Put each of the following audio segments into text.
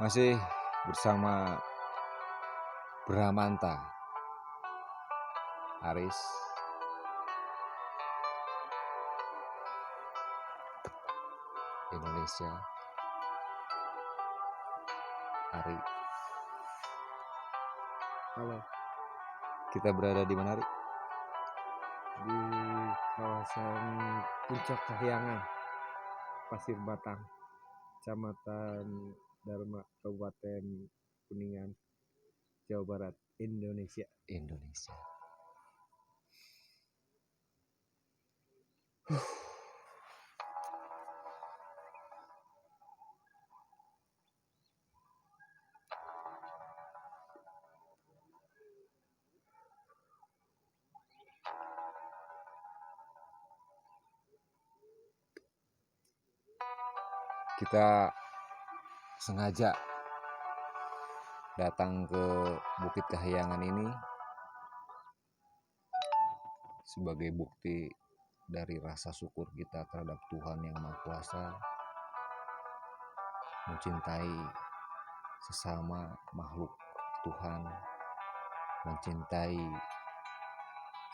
Masih bersama Bramanta Aris Indonesia Ari. Halo, Kita berada di mana, Ari? di kawasan Puncak Kahyangan, Pasir Batang, Kecamatan Dharma, Kabupaten Kuningan, Jawa Barat, Indonesia. Kita sengaja datang ke Bukit Kahyangan ini sebagai bukti dari rasa syukur kita terhadap Tuhan Yang Maha Kuasa, mencintai sesama makhluk Tuhan, mencintai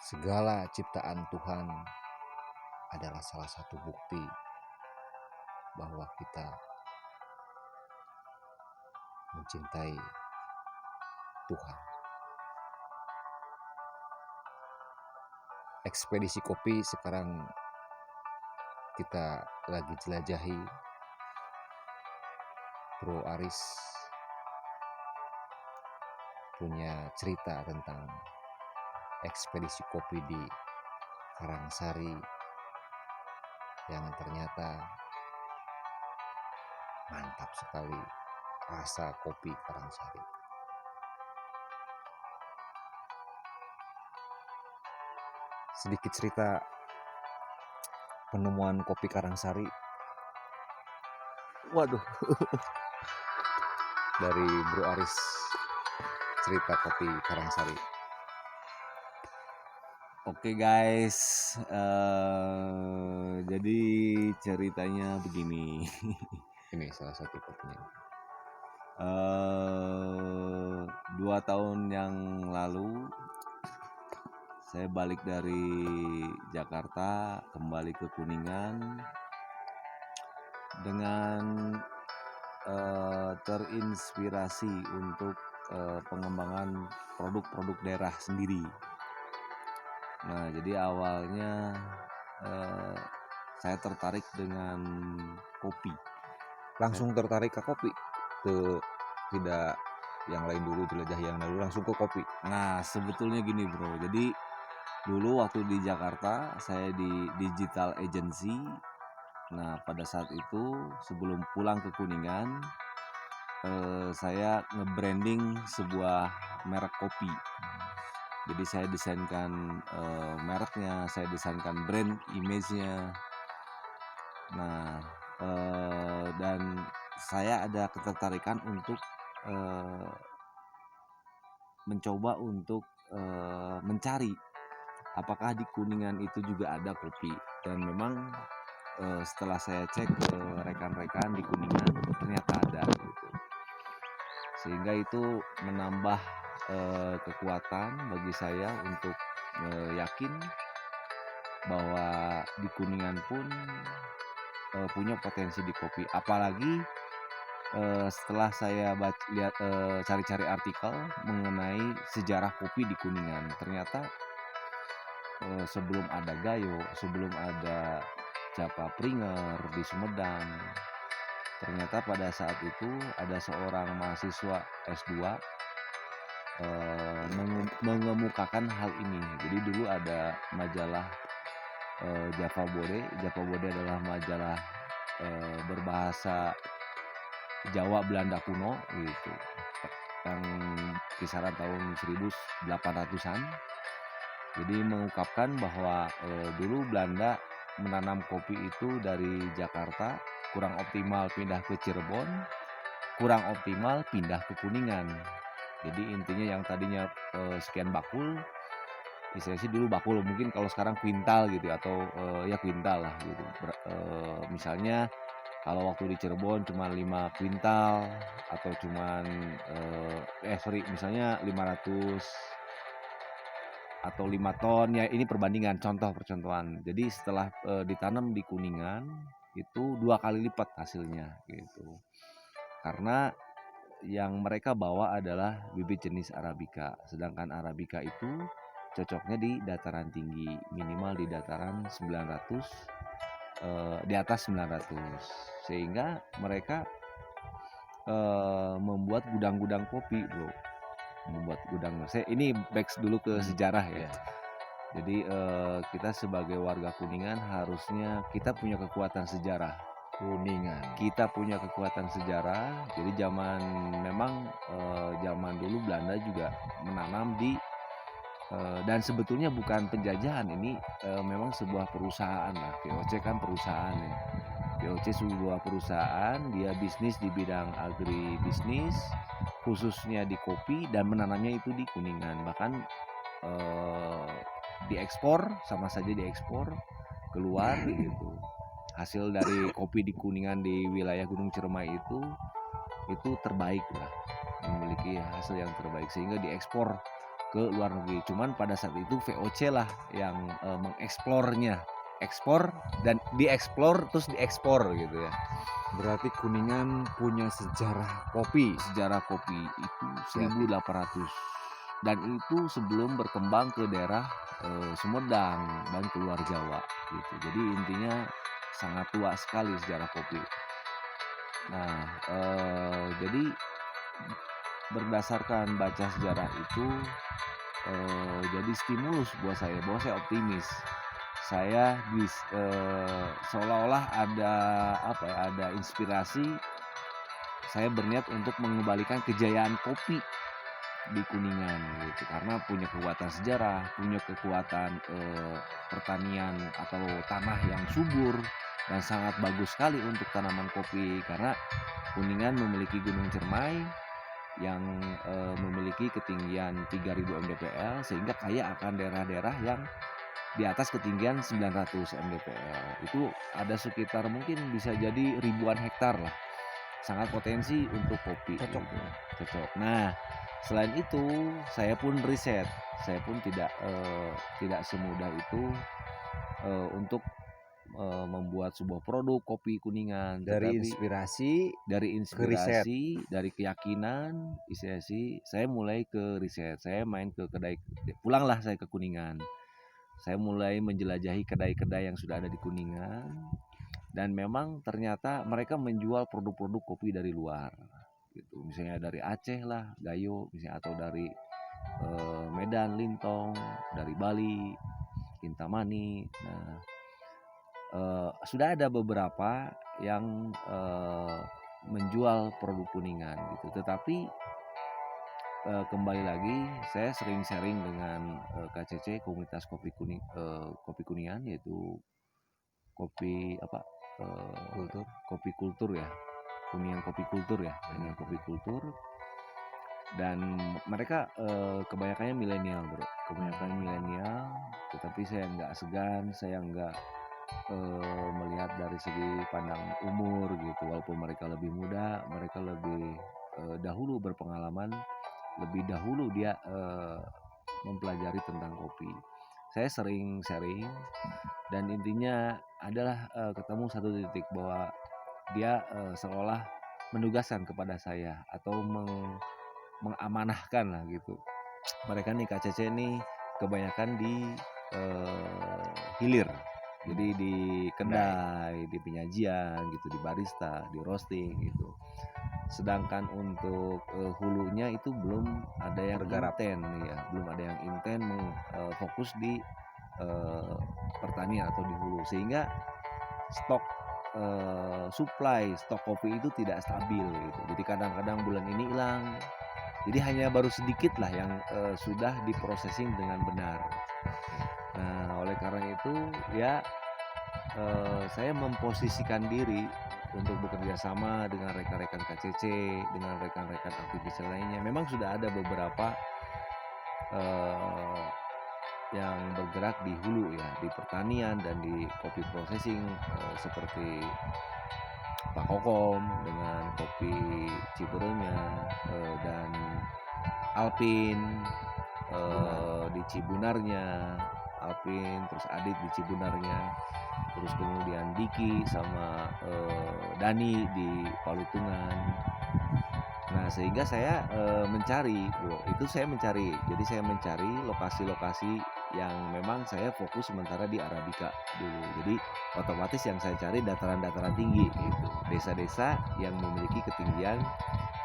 segala ciptaan Tuhan adalah salah satu bukti bahwa kita mencintai Tuhan. Ekspedisi kopi sekarang kita lagi jelajahi. Bro Aris punya cerita tentang ekspedisi kopi di Karangsari yang ternyata mantap sekali rasa kopi Karangsari. Sedikit cerita penemuan kopi Karangsari. Waduh. Dari Bro Aris, cerita kopi Karangsari. Oke guys, jadi ceritanya begini. Ini salah satu kopinya. 2 tahun yang lalu saya balik dari Jakarta kembali ke Kuningan dengan terinspirasi untuk pengembangan produk-produk daerah sendiri. Nah, jadi awalnya saya tertarik dengan kopi. Langsung tertarik ke kopi, tidak yang lain dulu, jelajah yang lalu, langsung ke kopi. Nah, sebetulnya gini bro, jadi dulu waktu di Jakarta saya di digital agency. Nah, pada saat itu sebelum pulang ke Kuningan, saya nge-branding sebuah merek kopi. Jadi saya desainkan mereknya, saya desainkan brand image-nya. Nah, dan saya ada ketertarikan untuk mencoba untuk mencari apakah di Kuningan itu juga ada kopi. Dan memang setelah saya cek ke rekan-rekan di Kuningan ternyata ada gitu. Sehingga itu menambah kekuatan bagi saya untuk yakin bahwa di Kuningan pun punya potensi di kopi. Apalagi setelah saya cari-cari artikel mengenai sejarah kopi di Kuningan, ternyata sebelum ada Gayo, sebelum ada Japa Pringer di Sumedang, ternyata pada saat itu ada seorang mahasiswa S2 mengemukakan hal ini. Jadi dulu ada majalah Java Bode. Java Bode adalah majalah berbahasa Jawa Belanda kuno gitu, yang kisaran tahun 1800-an. Jadi mengungkapkan bahwa dulu Belanda menanam kopi itu dari Jakarta, kurang optimal pindah ke Cirebon, kurang optimal pindah ke Kuningan. Jadi intinya yang tadinya sekian bakul, istilahnya sih dulu bakul, mungkin kalau sekarang kuintal gitu atau ya kuintal lah gitu. Misalnya Kalau waktu di Cirebon cuma 5 kuintal atau cuman misalnya 500 atau 5 ton, ya ini perbandingan, percontohan. Jadi setelah ditanam di Kuningan itu 2 kali lipat hasilnya gitu. Karena yang mereka bawa adalah bibit jenis Arabica, sedangkan Arabica itu cocoknya di dataran tinggi, minimal di dataran 900, di atas 900. Sehingga mereka membuat gudang-gudang kopi, Bro. Membuat gudang. Ini back dulu ke sejarah ya. Iya. Jadi kita sebagai warga Kuningan harusnya kita punya kekuatan sejarah. Kuningan. Kita punya kekuatan sejarah. Jadi memang zaman dulu Belanda juga menanam dan sebetulnya bukan penjajahan, ini memang sebuah perusahaan lah. VOC kan perusahaan ya. VOC sebuah perusahaan, dia bisnis di bidang agribisnis, khususnya di kopi, dan menanamnya itu di Kuningan. Bahkan diekspor, sama saja diekspor keluar gitu. Hasil dari kopi di Kuningan di wilayah Gunung Ciremai itu terbaik lah, memiliki hasil yang terbaik sehingga diekspor ke luar negeri. Cuman pada saat itu VOC lah yang mengeksplornya, ekspor dan dieksplor terus diekspor gitu ya. Berarti Kuningan punya sejarah kopi. Sejarah kopi itu 1800 dan itu sebelum berkembang ke daerah Sumedang dan keluar Jawa gitu. Jadi intinya sangat tua sekali sejarah kopi. Nah, jadi berdasarkan baca sejarah itu jadi stimulus buat saya, bahwa saya optimis. Saya seolah-olah ada inspirasi. Saya berniat untuk mengembalikan kejayaan kopi di Kuningan gitu, karena punya kekuatan sejarah, punya kekuatan pertanian atau tanah yang subur dan sangat bagus sekali untuk tanaman kopi, karena Kuningan memiliki Gunung Ciremai yang memiliki ketinggian 3000 mdpl, sehingga kaya akan daerah-daerah yang di atas ketinggian 900 mdpl. Itu ada sekitar mungkin bisa jadi ribuan hektar lah, sangat potensi untuk kopi. Cocok. Gitu. Cocok. Nah, selain itu saya pun riset, saya pun tidak semudah itu untuk membuat sebuah produk kopi Kuningan. Dari Tetapi riset. dari keyakinan, saya mulai ke riset. Saya main ke kedai, pulanglah saya ke Kuningan. Saya mulai menjelajahi kedai-kedai yang sudah ada di Kuningan, dan memang ternyata mereka menjual produk-produk kopi dari luar gitu. Misalnya dari Aceh lah, Gayo misalnya, atau dari Medan, Lintong, dari Bali, Kintamani. Nah, sudah ada beberapa yang menjual produk Kuningan gitu. Tetapi kembali lagi, saya sering sharing dengan KCC, komunitas kopi Kuningan, yaitu kopi Kultur. kopi kultur ya, Kuningan Kopi Kultur ya, Kuningan Kopi Kultur. Dan mereka kebanyakannya milenial, Bro, kebanyakan milenial. Tetapi saya nggak segan, saya nggak melihat dari segi pandang umur gitu. Walaupun mereka lebih muda, mereka lebih dahulu berpengalaman, lebih dahulu dia mempelajari tentang kopi. Saya sering sharing, dan intinya adalah ketemu satu titik bahwa dia seolah menugaskan kepada saya atau mengamanahkan lah gitu. Mereka nih KCC nih kebanyakan di hilir, jadi di kedai, di penyajian gitu, di barista, di roasting gitu. Sedangkan untuk hulunya itu belum ada yang inten ya, belum ada yang inten fokus di pertanian atau di hulu, sehingga stok stok kopi itu tidak stabil gitu. Jadi kadang-kadang bulan ini hilang, jadi hanya baru sedikit lah yang sudah diprosesing dengan benar. Nah, oleh karena itu ya saya memposisikan diri untuk bekerja sama dengan rekan-rekan KCC, dengan rekan-rekan aktivis lainnya. Memang sudah ada beberapa yang bergerak di hulu ya, di pertanian dan di kopi processing, seperti Pak Kokom, dengan kopi Ciberemnya, dan Alpin di Cibunarnya, Alpin, terus Adit di Cibunarnya, terus kemudian Diki sama Dani di Palutungan. Nah, sehingga saya mencari, jadi saya mencari lokasi-lokasi yang memang saya fokus sementara di Arabica dulu. Jadi otomatis yang saya cari dataran-dataran tinggi gitu, desa-desa yang memiliki ketinggian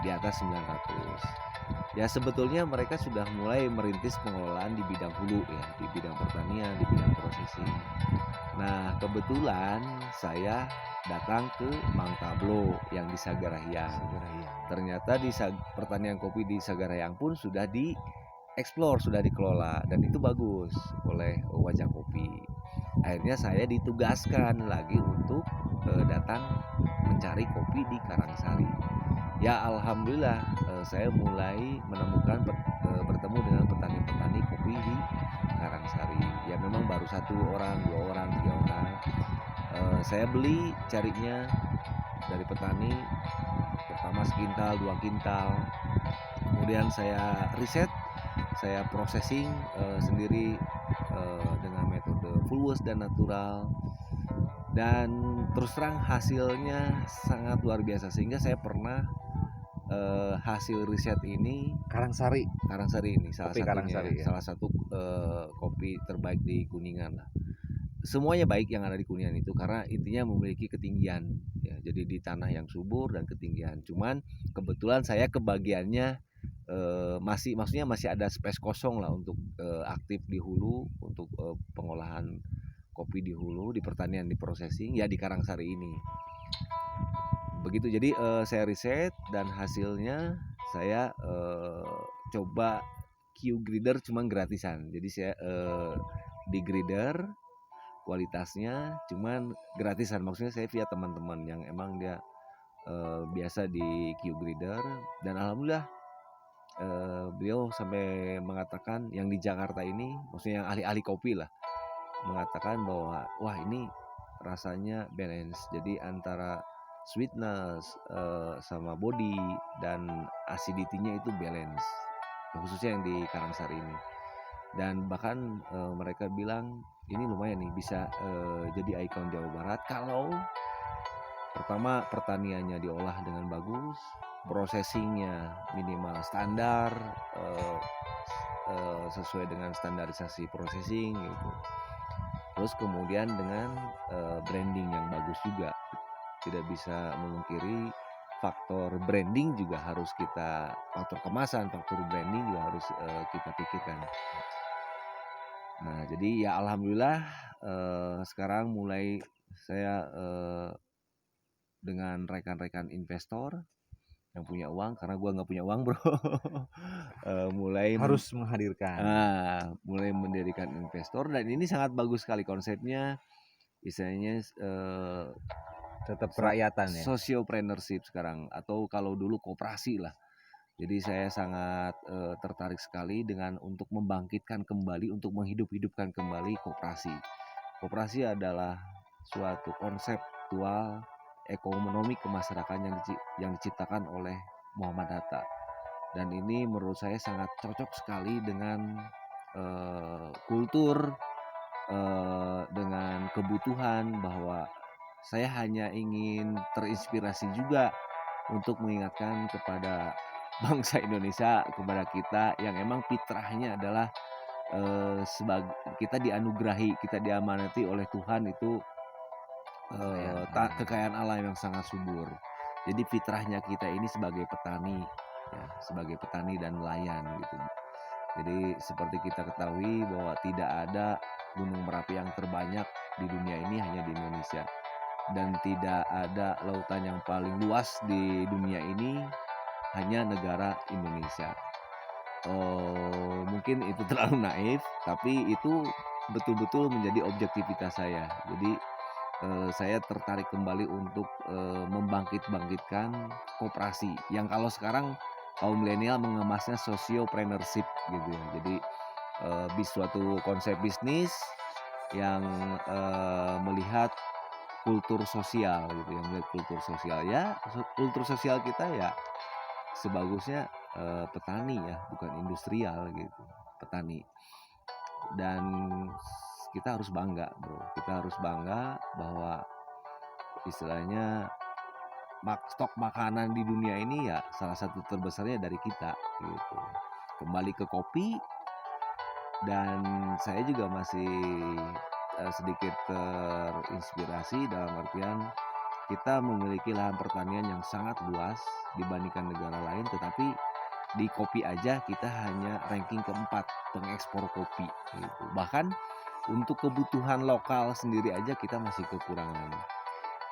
di atas 900. Ya sebetulnya mereka sudah mulai merintis pengelolaan di bidang hulu ya, di bidang pertanian, di bidang processing. Nah, kebetulan saya datang ke Mang Tablo yang di Sagarahyang. Ternyata di pertanian kopi di Sagarahyang pun sudah dieksplor, sudah dikelola, dan itu bagus oleh Wajah Kopi. Akhirnya saya ditugaskan lagi untuk datang mencari kopi di Karangsari. Ya alhamdulillah saya mulai menemukan bertemu dengan petani-petani kopi di Karangsari. Ya memang baru 1 orang, 2 orang, 3 orang. Saya beli carinya dari petani, pertama sekintal, 2 kintal. Kemudian saya riset, saya processing sendiri dengan metode full wash dan natural. Dan terus terang hasilnya sangat luar biasa, sehingga saya pernah hasil riset ini Karangsari ini salah Kopi satunya, Karangsari, ya. salah satu kopi terbaik di Kuningan lah. Semuanya baik yang ada di Kuningan itu karena intinya memiliki ketinggian ya, jadi di tanah yang subur dan ketinggian. Cuman kebetulan saya kebagiannya maksudnya masih ada space kosong lah untuk aktif di hulu, untuk pengolahan kopi di hulu, di pertanian, di processing ya di Karangsari ini. Begitu, jadi saya riset dan hasilnya saya coba Q-Grader cuma gratisan. Jadi saya di grader kualitasnya cuman gratisan, maksudnya saya via teman-teman yang emang dia biasa di Q-Grader, dan alhamdulillah beliau sampai mengatakan yang di Jakarta ini, maksudnya yang ahli-ahli kopi lah, mengatakan bahwa wah ini rasanya balance, jadi antara sweetness sama body dan acidity-nya itu balance, khususnya yang di Karangsari ini. Dan bahkan mereka bilang ini lumayan nih bisa jadi ikon Jawa Barat kalau pertama pertaniannya diolah dengan bagus, processingnya minimal standar, sesuai dengan standarisasi processing gitu. Terus kemudian dengan branding yang bagus juga. Tidak bisa memungkiri faktor branding juga harus kita, faktor kemasan, faktor branding juga harus kita pikirkan. Nah, jadi ya alhamdulillah sekarang mulai saya dengan rekan-rekan investor yang punya uang, karena gua nggak punya uang bro, mulai harus menghadirkan. mulai mendirikan investor, dan ini sangat bagus sekali konsepnya, istilahnya Tetap kerakyatan ya. Sociopreneurship sekarang, atau kalau dulu koperasi lah. Jadi saya sangat tertarik sekali dengan untuk membangkitkan kembali, untuk menghidup-hidupkan kembali koperasi. Koperasi adalah suatu konseptual ekonomi kemasyarakatan yang diciptakan oleh Muhammad Hatta. Dan ini menurut saya sangat cocok sekali dengan kultur, dengan kebutuhan, bahwa saya hanya ingin terinspirasi juga untuk mengingatkan kepada bangsa Indonesia, kepada kita yang emang fitrahnya adalah kita dianugerahi, kita diamanati oleh Tuhan itu kekayaan alam yang sangat subur. Jadi fitrahnya kita ini sebagai petani, ya, sebagai petani dan nelayan gitu. Jadi seperti kita ketahui bahwa tidak ada gunung berapi yang terbanyak di dunia ini hanya di Indonesia, dan tidak ada lautan yang paling luas di dunia ini hanya negara Indonesia. Mungkin itu terlalu naif, tapi itu betul-betul menjadi objektivitas saya. Jadi saya tertarik kembali untuk membangkit-bangkitkan koperasi yang kalau sekarang kaum milenial mengemasnya sociopreneurship gitu ya. Jadi suatu konsep bisnis yang melihat kultur sosial gitu ya, melihat kultur sosial. Ya, kultur sosial kita ya sebagusnya petani ya, bukan industrial gitu, petani. Dan kita harus bangga, Bro. Kita harus bangga bahwa istilahnya stok makanan di dunia ini ya salah satu terbesarnya dari kita gitu. Kembali ke kopi, dan saya juga masih sedikit terinspirasi dalam artian kita memiliki lahan pertanian yang sangat luas dibandingkan negara lain, tetapi di kopi aja kita hanya ranking keempat pengekspor kopi gitu. Bahkan untuk kebutuhan lokal sendiri aja kita masih kekurangan.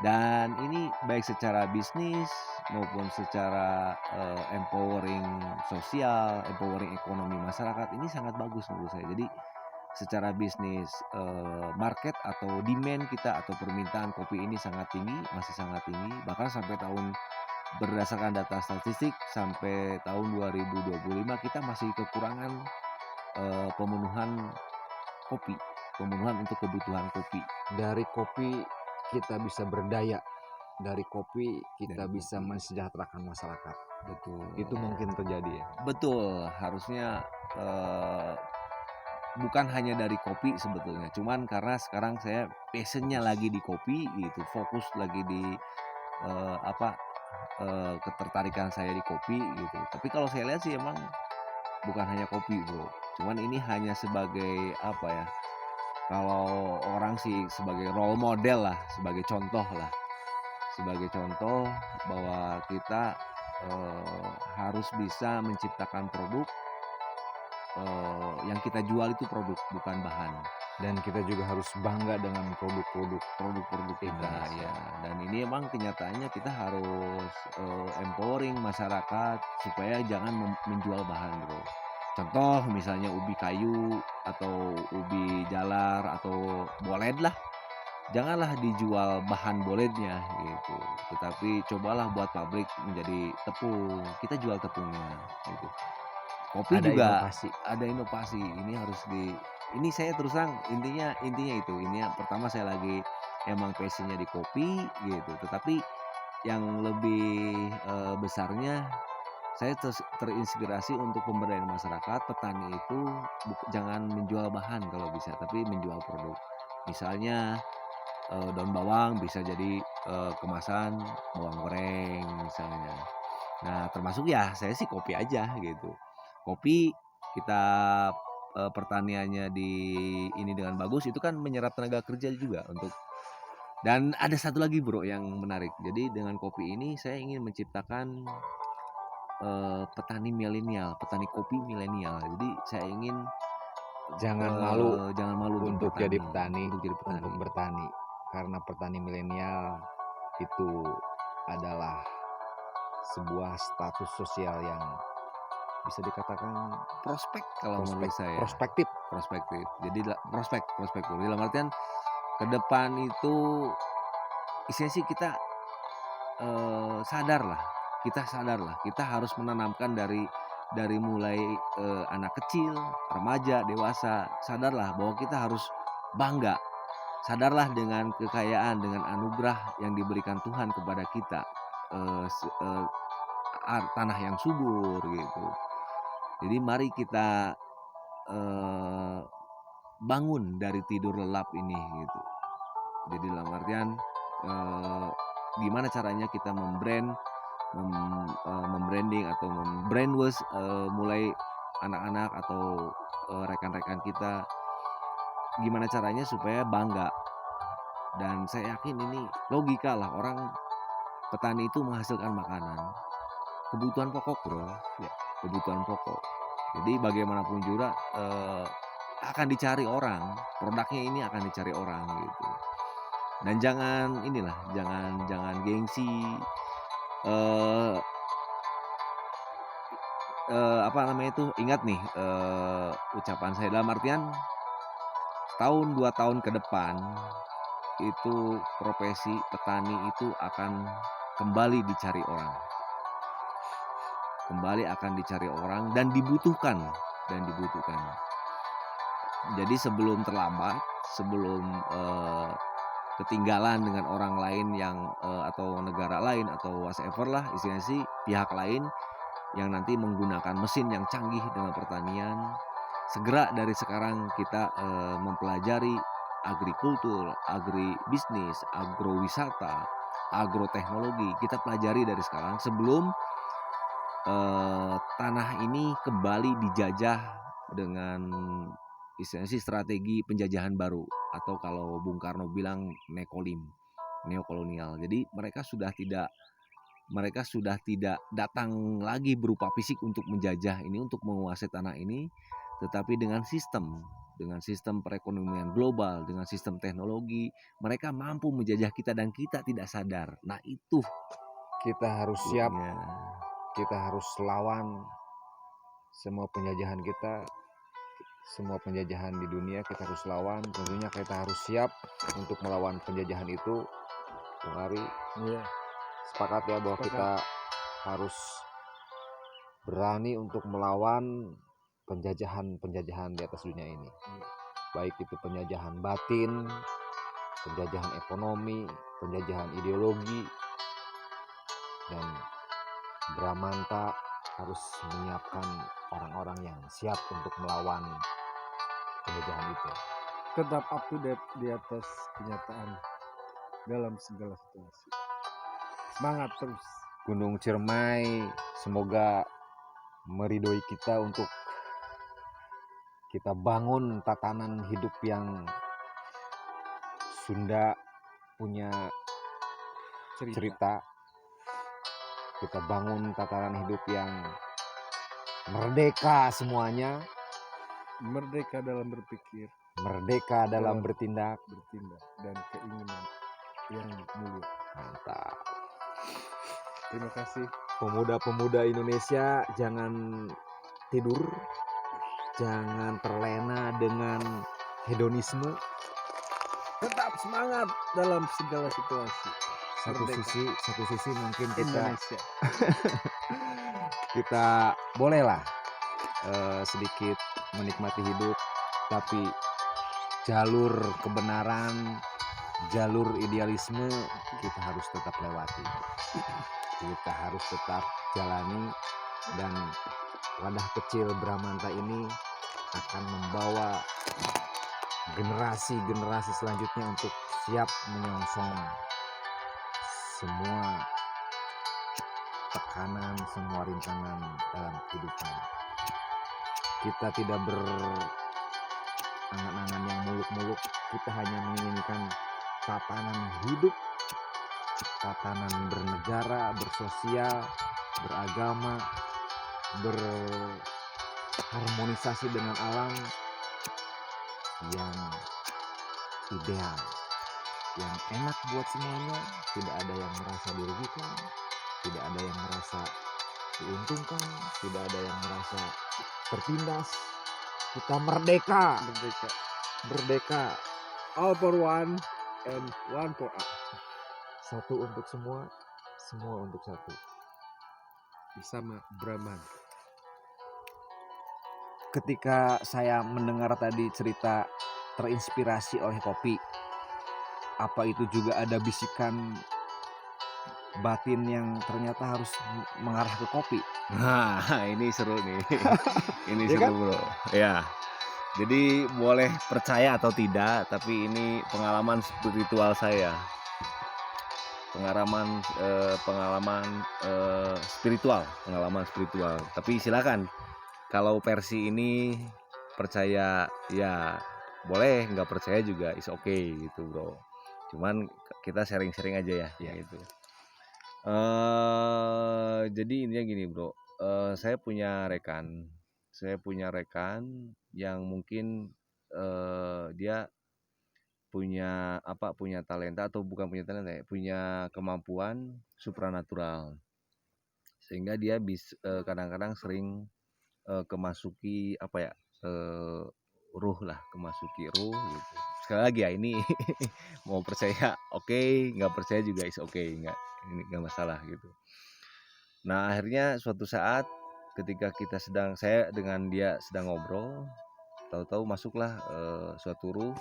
Dan ini baik secara bisnis maupun secara empowering sosial, empowering ekonomi masyarakat, ini sangat bagus menurut saya. Jadi secara bisnis market atau demand kita atau permintaan kopi ini sangat tinggi, masih sangat tinggi. Bahkan sampai berdasarkan data statistik sampai tahun 2025 kita masih kekurangan pemenuhan kopi, pemenuhan untuk kebutuhan kopi. Dari kopi kita bisa berdaya, dari kopi kita Dari bisa kopi. mensejahterakan masyarakat. Betul. Itu mungkin terjadi ya. Betul, harusnya bukan hanya dari kopi sebetulnya. Cuman karena sekarang saya passionnya lagi di kopi gitu, fokus lagi di ketertarikan saya di kopi gitu. Tapi kalau saya lihat sih emang bukan hanya kopi, Bro. Cuman ini hanya sebagai apa ya? Kalau orang sih sebagai role model lah, sebagai contoh lah. Sebagai contoh bahwa kita harus bisa menciptakan produk yang kita jual itu produk, bukan bahan. Dan kita juga harus bangga dengan produk-produk kita Indonesia. ya. Dan ini emang kenyataannya kita harus empowering masyarakat supaya jangan menjual bahan, Bro. Contoh misalnya ubi kayu atau ubi jalar atau boled lah, janganlah dijual bahan bolednya gitu, tetapi cobalah buat pabrik menjadi tepung, kita jual tepungnya gitu. Kopi Ada juga inovasi. ada inovasi, ini harus ini saya terus terang intinya itu, ini yang pertama saya lagi emang passionnya di kopi gitu, tetapi yang lebih besarnya saya terinspirasi untuk pemberdayaan masyarakat. Petani itu jangan menjual bahan kalau bisa, tapi menjual produk. Misalnya daun bawang bisa jadi kemasan bawang goreng misalnya. Nah termasuk ya saya sih kopi aja gitu. Kopi kita pertaniannya di ini dengan bagus, itu kan menyerap tenaga kerja juga untuk. Dan ada satu lagi, Bro, yang menarik. Jadi dengan kopi ini saya ingin menciptakan petani milenial, petani kopi milenial. Jadi saya ingin Jangan malu untuk jadi petani, bertani. untuk bertani. Karena petani milenial itu adalah sebuah status sosial yang bisa dikatakan Prospek kalau menurut saya. prospektif. Jadi prospek. Dalam artian ke depan itu isinya sih kita sadarlah. Kita harus menanamkan dari mulai anak kecil, remaja, dewasa, sadarlah bahwa kita harus bangga. Sadarlah dengan kekayaan, dengan anugerah yang diberikan Tuhan kepada kita, tanah yang subur gitu. Jadi mari kita bangun dari tidur lelap ini gitu. Jadi dalam artian gimana caranya kita membranding atau membrainwash mulai anak-anak atau rekan-rekan kita, gimana caranya supaya bangga. Dan saya yakin ini logika lah, orang petani itu menghasilkan makanan, kebutuhan pokok, Bro ya, kebutuhan pokok. Jadi bagaimanapun juga akan dicari orang, produknya ini akan dicari orang gitu. Dan jangan gengsi, ingat nih ucapan saya dalam artian setahun 2 tahun ke depan itu profesi petani itu akan kembali dicari orang dan dibutuhkan. Jadi sebelum terlambat, sebelum ketinggalan dengan orang lain yang atau negara lain atau whatever lah istilahnya sih, pihak lain yang nanti menggunakan mesin yang canggih dalam pertanian. Segera dari sekarang kita mempelajari agrikultur, agribisnis, agrowisata, agroteknologi. Kita pelajari dari sekarang sebelum tanah ini kembali dijajah dengan istilahnya sih strategi penjajahan baru, atau kalau Bung Karno bilang neokolonial. Jadi mereka sudah tidak datang lagi berupa fisik untuk menjajah ini, untuk menguasai tanah ini, tetapi dengan sistem perekonomian global, dengan sistem teknologi, mereka mampu menjajah kita dan kita tidak sadar. Nah itu Kita harus siap, ya. kita harus lawan semua penjajahan kita, semua penjajahan di dunia kita harus lawan. Tentunya kita harus siap untuk melawan penjajahan itu. Bung Ari, Iya, sepakat ya bahwa sepakat. kita harus berani untuk melawan penjajahan di atas dunia ini. Baik itu penjajahan batin, penjajahan ekonomi, penjajahan ideologi, dan Bramanta harus menyiapkan orang-orang yang siap untuk melawan penjajahan itu. Tetap up to date di atas kenyataan dalam segala situasi. Semangat terus. Gunung Ciremai semoga meridoi kita untuk kita bangun tatanan hidup yang Sunda punya cerita. Kita bangun tatanan hidup yang merdeka semuanya, Merdeka dalam berpikir, merdeka dalam bertindak. dan keinginan yang mulia. Mantap. Terima kasih. Pemuda-pemuda Indonesia, jangan tidur, jangan terlena dengan hedonisme. Tetap semangat dalam segala situasi. Satu sisi mungkin Indonesia. kita bolehlah sedikit menikmati hidup, tapi jalur kebenaran, jalur idealisme kita harus tetap lewati. Kita harus tetap jalani, dan wadah kecil Bramanta ini akan membawa generasi selanjutnya untuk siap menyongsong semua tekanan, semua rintangan dalam kehidupan. Kita tidak berangan-angan yang muluk-muluk, kita hanya menginginkan tatanan hidup, tatanan bernegara, bersosial, beragama, berharmonisasi dengan alam yang ideal, yang enak buat semuanya. Tidak ada yang merasa dirugikan, tidak ada yang merasa diuntungkan, tidak ada yang merasa tertindas. Kita merdeka. All for one and one for all. Satu untuk semua, semua untuk satu. Bersama Brahman. Ketika saya mendengar tadi cerita terinspirasi oleh kopi, apa itu juga ada bisikan batin yang ternyata harus mengarah ke kopi? Nah, ini seru nih. Ini Ya seru, kan? Bro. Ya. Jadi boleh percaya atau tidak, tapi ini pengalaman spiritual saya. Pengalaman spiritual. Tapi silakan, kalau versi ini percaya ya boleh, nggak percaya juga is okay gitu, Bro. Cuman kita sharing-sharing aja ya gitu. Jadi intinya gini, Bro. Saya punya rekan yang mungkin dia punya talenta, atau bukan punya talenta ya, punya kemampuan supranatural, sehingga dia kadang-kadang sering kemasuki kemasuki ruh gitu. Sekali lagi ya, ini mau percaya oke, nggak percaya juga is oke, nggak masalah gitu. Nah akhirnya suatu saat ketika saya dengan dia sedang ngobrol, tahu-tahu masuklah suatu ruh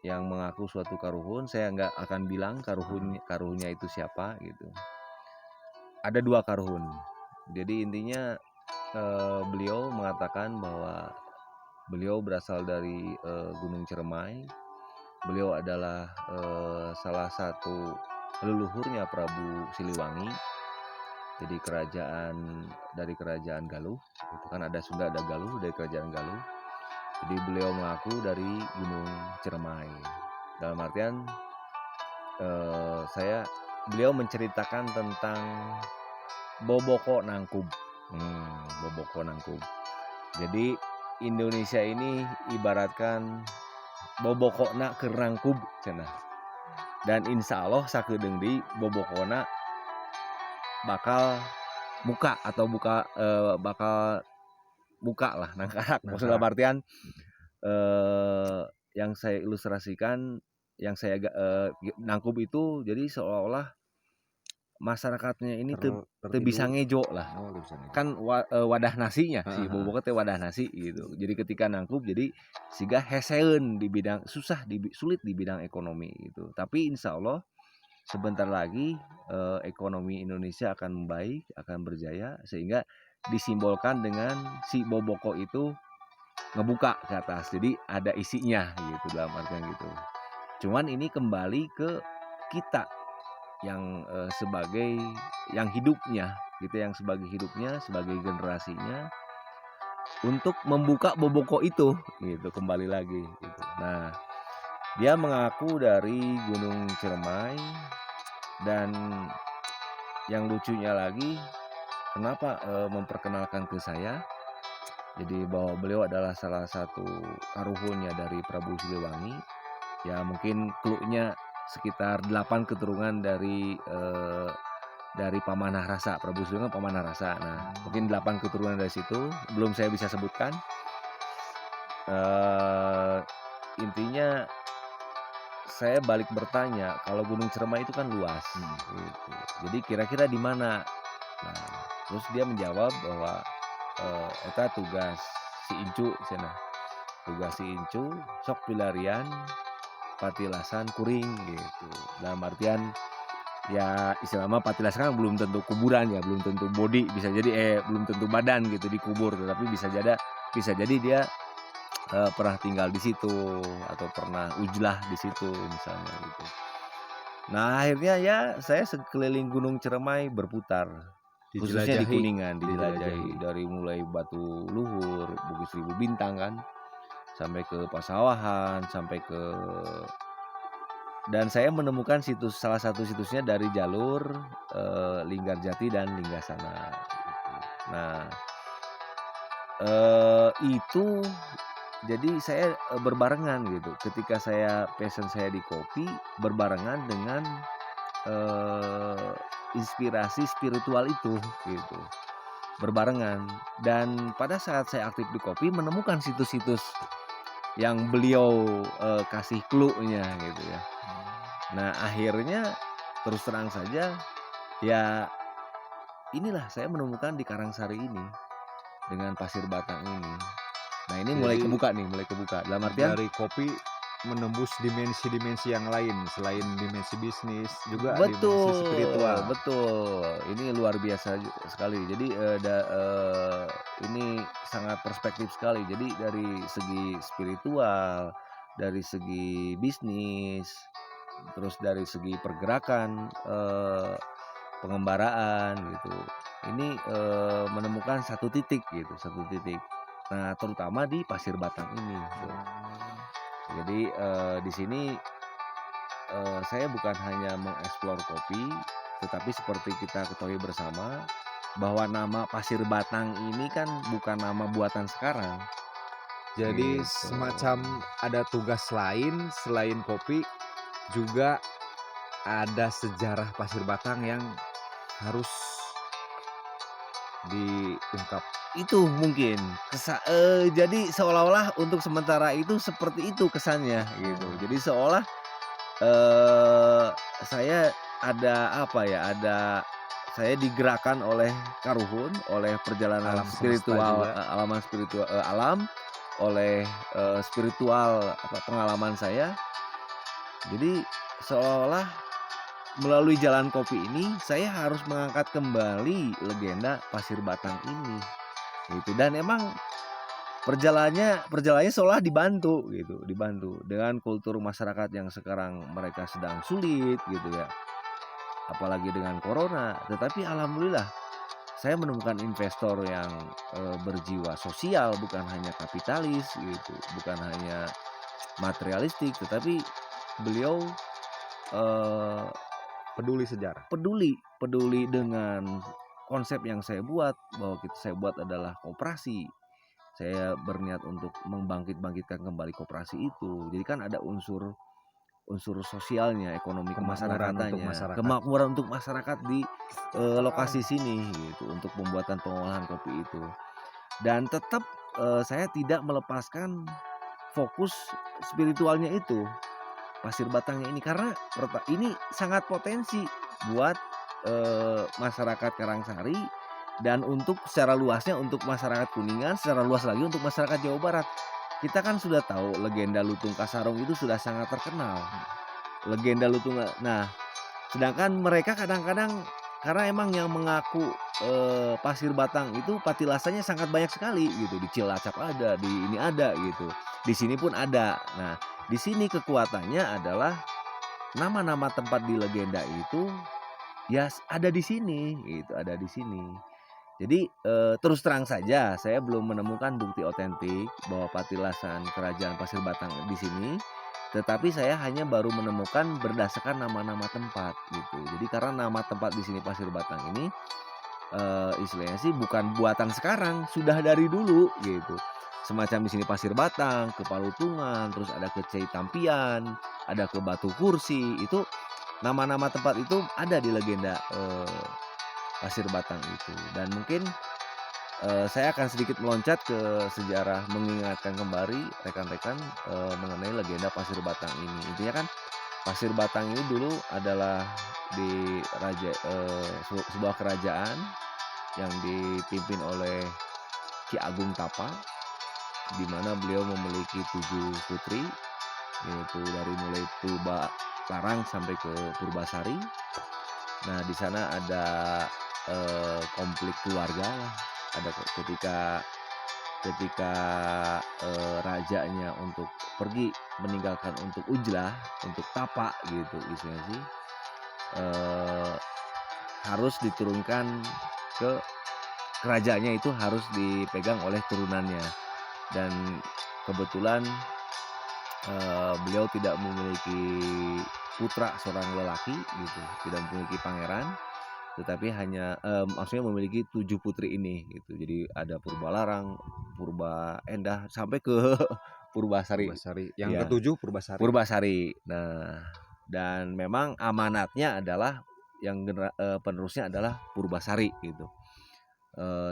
yang mengaku suatu karuhun. Saya nggak akan bilang karuhunnya itu siapa gitu. Ada 2 karuhun. Jadi intinya beliau mengatakan bahwa beliau berasal dari Gunung Ciremai. Beliau adalah salah satu leluhurnya Prabu Siliwangi. Jadi dari kerajaan Galuh. Itu kan ada Sunda, ada Galuh, dari kerajaan Galuh. Jadi beliau mengaku dari Gunung Ciremai. Dalam artian beliau menceritakan tentang Boboko Nangkub. Boboko Nangkub. Jadi Indonesia ini ibaratkan bobokona keur nangkub cenah. Dan insya Allah sakedeung deui bobokona bakal bakal buka lah nangkarak. Maksud dalam artian yang saya ilustrasikan, yang saya nangkub itu jadi seolah-olah masyarakatnya ini teu bisa ngejo lah. Kan wadah nasinya si bobok teh wadah nasi gitu. Jadi ketika nangkub jadi siga heseun di bidang sulit di bidang ekonomi gitu. Tapi insya Allah sebentar lagi ekonomi Indonesia akan membaik, akan berjaya, sehingga disimbolkan dengan si boboko itu ngebuka ke atas. Jadi ada isinya gitu, dalam artian gitu. Cuman ini kembali ke kita yang sebagai yang hidupnya gitu, yang sebagai hidupnya, sebagai generasinya untuk membuka boboko itu gitu, kembali lagi gitu. Nah, dia mengaku dari Gunung Ciremai, dan yang lucunya lagi kenapa memperkenalkan ke saya, jadi bahwa beliau adalah salah satu karuhunnya dari Prabu Siliwangi. Ya mungkin cluenya sekitar 8 keturunan dari Pamanah Rasa. Prabu Siliwangi Pamanah Rasa. Nah, mungkin 8 keturunan dari situ belum saya bisa sebutkan. Intinya saya balik bertanya, kalau Gunung Ciremai itu kan luas gitu. Jadi kira-kira di mana? Nah, terus dia menjawab bahwa eta tugas si Incu cenah. Tugas si Incu sok pilarian patilasan kuring gitu. Dalam artian ya istilahnya patilasan kan belum tentu kuburan ya, belum tentu body, bisa jadi belum tentu badan gitu dikubur, tetapi bisa jadi dia pernah tinggal di situ atau pernah ujlah di situ misalnya gitu. Nah, akhirnya ya saya sekeliling Gunung Ciremai berputar, khususnya di Kuningan, dijelajahi dari mulai Batu Luhur, Bukit Seribu Bintang kan, sampai ke Pasawahan, dan saya menemukan salah satu situsnya dari jalur Linggarjati dan Linggasana. Nah, itu jadi saya berbarengan gitu. Ketika passion saya di kopi, berbarengan dengan inspirasi spiritual itu gitu. Berbarengan. Dan pada saat saya aktif di kopi, menemukan situs-situs yang beliau kasih clue-nya gitu ya. Nah, akhirnya terus terang saja ya inilah saya menemukan di Karangsari ini dengan pasir batang ini. Nah, ini mulai kebuka. Dalam artian dari kopi menembus dimensi-dimensi yang lain selain dimensi bisnis, juga dimensi betul, spiritual. betul. Ini luar biasa sekali. Jadi ini sangat perspektif sekali. Jadi dari segi spiritual, dari segi bisnis, terus dari segi pergerakan, pengembaraan gitu. Ini menemukan satu titik. Nah, terutama di pasir batang ini. Gitu. Jadi di sini saya bukan hanya mengeksplor kopi, tetapi seperti kita ketahui bersama bahwa nama pasir batang ini kan bukan nama buatan sekarang. Jadi Gitu. semacam ada tugas lain selain kopi, juga ada sejarah pasir batang yang harus diungkap. Itu mungkin jadi seolah-olah untuk sementara itu seperti itu kesannya gitu. Jadi seolah saya saya digerakkan oleh karuhun, oleh perjalanan Alam spiritual, semesta juga. alam, oleh spiritual pengalaman saya. Jadi seolah-olah melalui jalan kopi ini saya harus mengangkat kembali legenda Pasir Batang ini gitu. Dan emang perjalanannya seolah dibantu gitu, dibantu dengan kultur masyarakat yang sekarang mereka sedang sulit gitu ya. Apalagi dengan corona, tetapi alhamdulillah saya menemukan investor yang berjiwa sosial, bukan hanya kapitalis gitu, bukan hanya materialistik, tetapi beliau eh, Peduli sejarah. peduli dengan konsep yang saya buat, bahwa saya buat adalah koperasi. Saya berniat untuk membangkitkan kembali koperasi itu. Jadi kan ada unsur sosialnya, ekonomi Kemakmuran untuk kemasyarakatan, masyarakat. kemakmuran untuk masyarakat di lokasi sini gitu, untuk pembuatan pengolahan kopi itu. Dan tetap saya tidak melepaskan fokus spiritualnya itu, Pasir Batangnya ini, karena ini sangat potensi buat masyarakat Karangsari, dan untuk secara luasnya untuk masyarakat Kuningan, secara luas lagi untuk masyarakat Jawa Barat. Kita kan sudah tahu legenda Lutung Kasarung itu sudah sangat terkenal. Legenda Lutung. Nah, sedangkan mereka kadang-kadang karena emang yang mengaku Pasir Batang itu patilasanya sangat banyak sekali gitu. Di Cilacap ada, di ini ada gitu. Di sini pun ada. Nah, di sini kekuatannya adalah nama-nama tempat di legenda itu ya ada di sini gitu, ada di sini. Jadi terus terang saja saya belum menemukan bukti otentik bahwa patilasan kerajaan Pasir Batang di sini, tetapi saya hanya baru menemukan berdasarkan nama-nama tempat gitu. Jadi karena nama tempat di sini Pasir Batang ini istilahnya sih bukan buatan sekarang, sudah dari dulu gitu. Semacam di sini Pasir Batang, ke Palutungan, terus ada ke Cai Tampian, ada ke Batu Kursi. Itu nama-nama tempat itu ada di legenda Pasir Batang itu. Dan mungkin saya akan sedikit meloncat ke sejarah, mengingatkan kembali rekan-rekan mengenai legenda Pasir Batang ini. Intinya kan Pasir Batang ini dulu adalah di sebuah kerajaan yang dipimpin oleh Ki Agung Tapa, di mana beliau memiliki 7 putri, yaitu dari mulai Purba Larang sampai ke Purbasari. Nah, di sana ada konflik keluarga lah. Ada ketika rajanya untuk pergi meninggalkan untuk Ujlah, untuk Tapa gitu istilahnya sih, harus diturunkan ke kerajaannya, itu harus dipegang oleh turunannya. Dan kebetulan beliau tidak memiliki putra seorang lelaki gitu, tidak memiliki pangeran, tetapi hanya maksudnya memiliki 7 putri ini gitu. Jadi ada Purba Larang, Purba Endah sampai ke Purbasari. Purbasari. Yang Ya, ketujuh Purbasari. Purbasari. Nah, dan memang amanatnya adalah yang penerusnya adalah Purbasari gitu.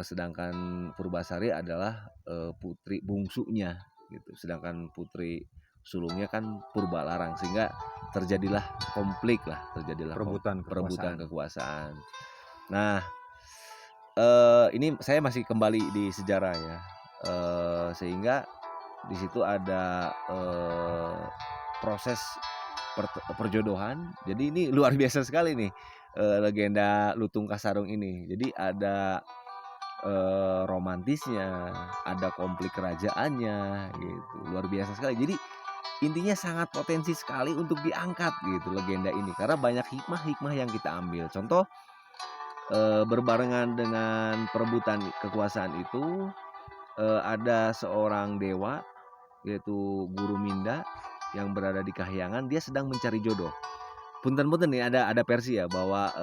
Sedangkan Purbasari adalah putri bungsunya gitu. Sedangkan putri sulungnya kan Purba Larang, sehingga terjadilah konflik lah, terjadilah perebutan kekuasaan. Nah, ini saya masih kembali di sejarah ya, sehingga di situ ada proses perjodohan. Jadi ini luar biasa sekali nih legenda Lutung Kasarung ini. Jadi ada romantisnya, ada konflik kerajaannya gitu, luar biasa sekali. Jadi intinya sangat potensi sekali untuk diangkat gitu legenda ini, karena banyak hikmah yang kita ambil. Contoh berbarengan dengan perebutan kekuasaan itu ada seorang dewa yaitu Guru Minda yang berada di Kahyangan. Dia sedang mencari jodoh. Punten-punten nih ada versi ya, bahwa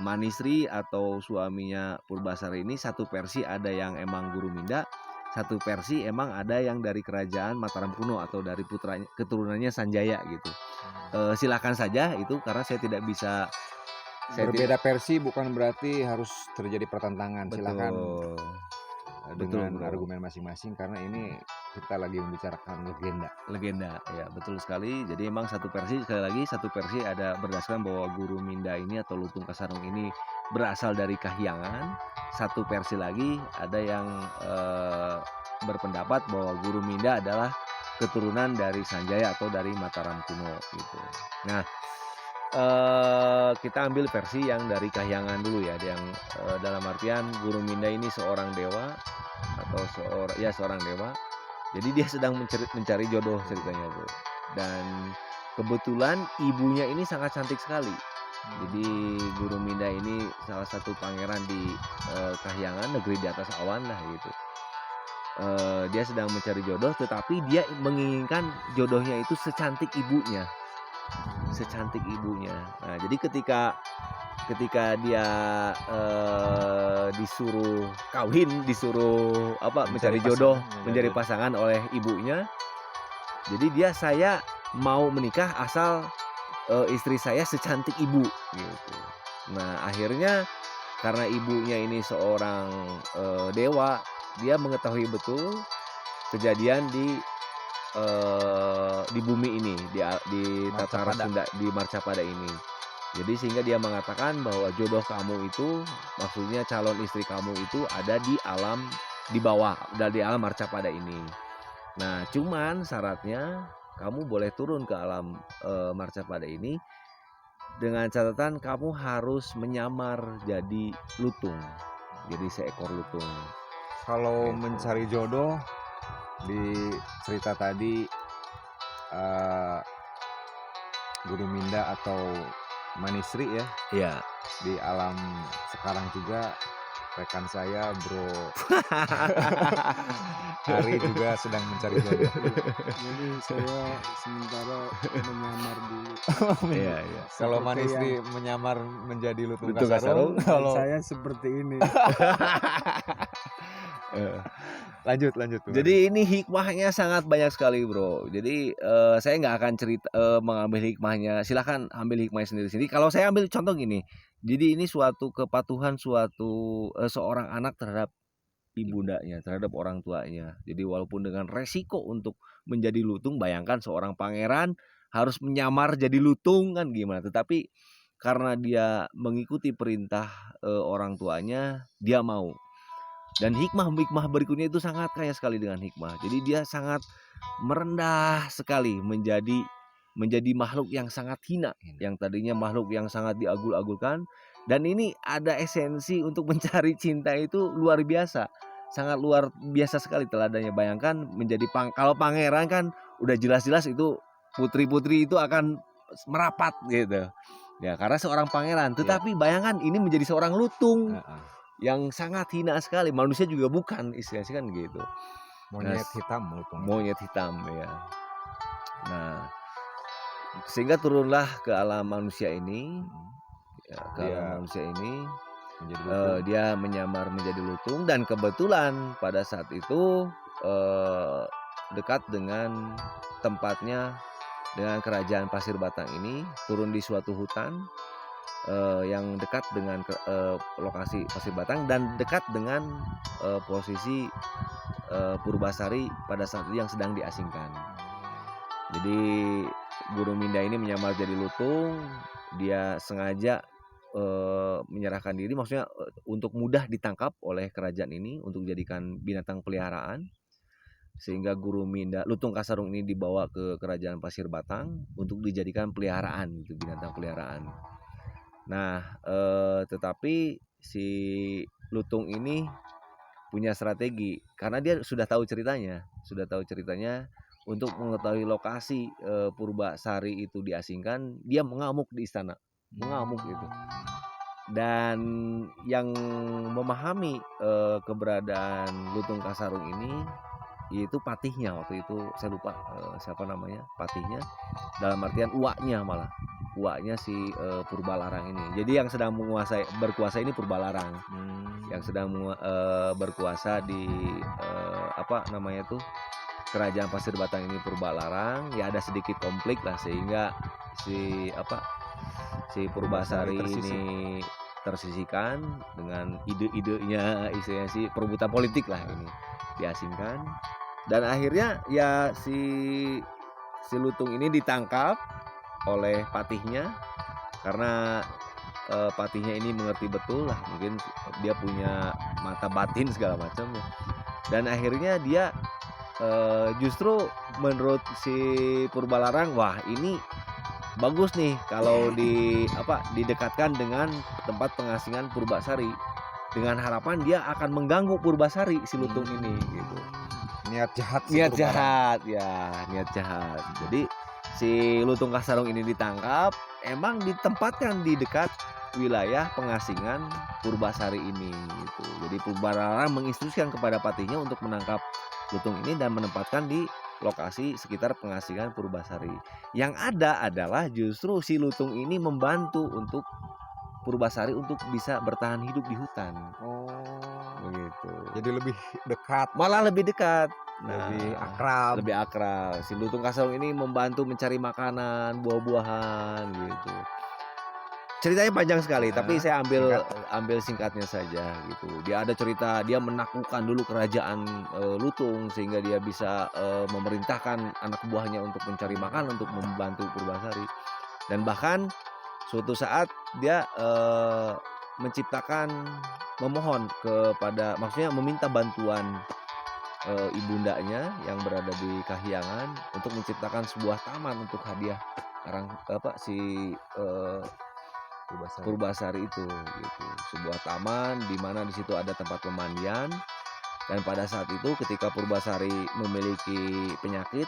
Manisri atau suaminya Purbasari ini satu versi ada yang emang Guru Minda, satu versi emang ada yang dari kerajaan Mataram kuno atau dari putranya keturunannya Sanjaya gitu. Silakan saja itu, karena saya tidak bisa. Berbeda versi bukan berarti harus terjadi pertentangan. Silakan dengan argumen masing-masing, karena ini kita lagi membicarakan legenda ya, betul sekali. Jadi emang satu versi, sekali lagi satu versi ada berdasarkan bahwa Guru Minda ini atau Lutung Kasarung ini berasal dari Kahyangan. Satu versi lagi ada yang berpendapat bahwa Guru Minda adalah keturunan dari Sanjaya atau dari Mataram kuno gitu. Nah, kita ambil versi yang dari Kahyangan dulu ya, yang dalam artian Guru Minda ini seorang dewa atau seorang dewa. Jadi dia sedang mencari jodoh ceritanya, Bro. Dan kebetulan ibunya ini sangat cantik sekali. Jadi Guru Minda ini salah satu pangeran di Kahyangan, negeri di atas awan lah gitu. Dia sedang mencari jodoh, tetapi dia menginginkan jodohnya itu secantik ibunya. Nah, jadi ketika dia disuruh kawin, disuruh mencari jodoh, menjadi pasangan oleh ibunya. Jadi saya mau menikah asal istri saya secantik ibu gitu. Nah, akhirnya karena ibunya ini seorang dewa, dia mengetahui betul kejadian di bumi ini, di Tataran Sunda, di Marcapada ini. Jadi sehingga dia mengatakan bahwa jodoh kamu itu, maksudnya calon istri kamu itu ada di alam di bawah, ada di alam Marcapada ini. Nah, cuman syaratnya kamu boleh turun ke alam Marcapada ini dengan catatan kamu harus menyamar jadi lutung, jadi seekor lutung. Kalau Gitu. mencari jodoh di cerita tadi, Guru Minda atau Manisri ya, Iya. di alam sekarang juga rekan saya Bro Ari juga sedang mencari jodoh. Jadi saya sementara menyamar dulu. Iya. Kalau Seperti Manisri menyamar menjadi lutung Lutung kasarung, kasarung. kalau saya seperti ini. lanjut. Jadi ini hikmahnya sangat banyak sekali, Bro. Jadi saya nggak akan mengambil hikmahnya. Silahkan ambil hikmahnya sendiri. Kalau saya ambil contoh gini. Jadi ini suatu kepatuhan seorang anak terhadap ibundanya, terhadap orang tuanya. Jadi walaupun dengan resiko untuk menjadi lutung, bayangkan seorang pangeran harus menyamar jadi lutung kan gimana. Tetapi karena dia mengikuti perintah orang tuanya, dia mau. Dan hikmah berikutnya itu sangat kaya sekali dengan hikmah. Jadi dia sangat merendah sekali menjadi makhluk yang sangat hina, yang tadinya makhluk yang sangat diagul-agulkan. Dan ini ada esensi untuk mencari cinta itu luar biasa, sangat luar biasa sekali teladannya. Bayangkan menjadi kalau pangeran kan udah jelas-jelas itu putri-putri itu akan merapat gitu ya, karena seorang pangeran. Tetapi bayangkan ini menjadi seorang lutung yang sangat hina sekali, manusia juga bukan, istilahnya kan gitu. monyet hitam lutung. Monyet hitam ya. Nah, sehingga turunlah ke alam manusia ini, alam manusia ini dia menyamar menjadi lutung, dan kebetulan pada saat itu dekat dengan tempatnya, dengan kerajaan Pasir Batang ini, turun di suatu hutan yang dekat dengan lokasi Pasir Batang dan dekat dengan posisi Purbasari pada saat itu yang sedang diasingkan. Jadi Guru Minda ini menyamar jadi lutung, dia sengaja menyerahkan diri, maksudnya untuk mudah ditangkap oleh kerajaan ini untuk dijadikan binatang peliharaan, sehingga Guru Minda, lutung kasarung ini dibawa ke kerajaan Pasir Batang untuk dijadikan peliharaan, gitu, binatang peliharaan. Nah, tetapi si lutung ini punya strategi, karena dia sudah tahu ceritanya untuk mengetahui lokasi Purbasari itu diasingkan. Dia mengamuk di istana, mengamuk itu. Dan yang memahami keberadaan lutung kasarung ini yaitu patihnya. Waktu itu saya lupa siapa namanya patihnya, dalam artian uaknya, malah uaknya si Purbalarang ini. Jadi yang sedang berkuasa ini Purbalarang, yang sedang berkuasa di kerajaan Pasir Batang ini Purbalarang. Ya ada sedikit konflik lah, sehingga si Purbasari ini tersisihkan dengan ide-idenya, istilahnya si perebutan politik lah, ini diasingkan. Dan akhirnya ya si lutung ini ditangkap oleh patihnya, karena patihnya ini mengerti betul lah, mungkin dia punya mata batin segala macam. Dan akhirnya dia justru menurut si Purbalarang, wah ini bagus nih kalau didekatkan dengan tempat pengasingan Purbasari, dengan harapan dia akan mengganggu Purbasari si lutung ini gitu. Niat jahat si Niat Purbalarang. jahat ya, niat jahat. Jadi si lutung kasarung ini ditangkap, emang ditempatkan di dekat wilayah pengasingan Purbasari ini gitu. Jadi Purbalarang menginstruksikan kepada patinya untuk menangkap lutung ini dan menempatkan di lokasi sekitar pengasingan Purbasari. Yang ada adalah justru si lutung ini membantu untuk Purbasari untuk bisa bertahan hidup di hutan. Oh, Begitu. jadi lebih dekat, Malah lebih dekat. lebih akrab. Lebih akrab. Si lutung kasarung ini membantu mencari makanan, buah-buahan gitu. Ceritanya panjang sekali, tapi saya ambil singkatnya saja gitu. Dia ada cerita dia menaklukkan dulu kerajaan lutung sehingga dia bisa memerintahkan anak buahnya untuk mencari makan untuk membantu Purbasari. Dan bahkan suatu saat dia memohon kepada, maksudnya meminta bantuan ibundanya yang berada di Kahyangan untuk menciptakan sebuah taman untuk hadiah Purbasari itu gitu. Sebuah taman di mana di situ ada tempat pemandian, dan pada saat itu ketika Purbasari memiliki penyakit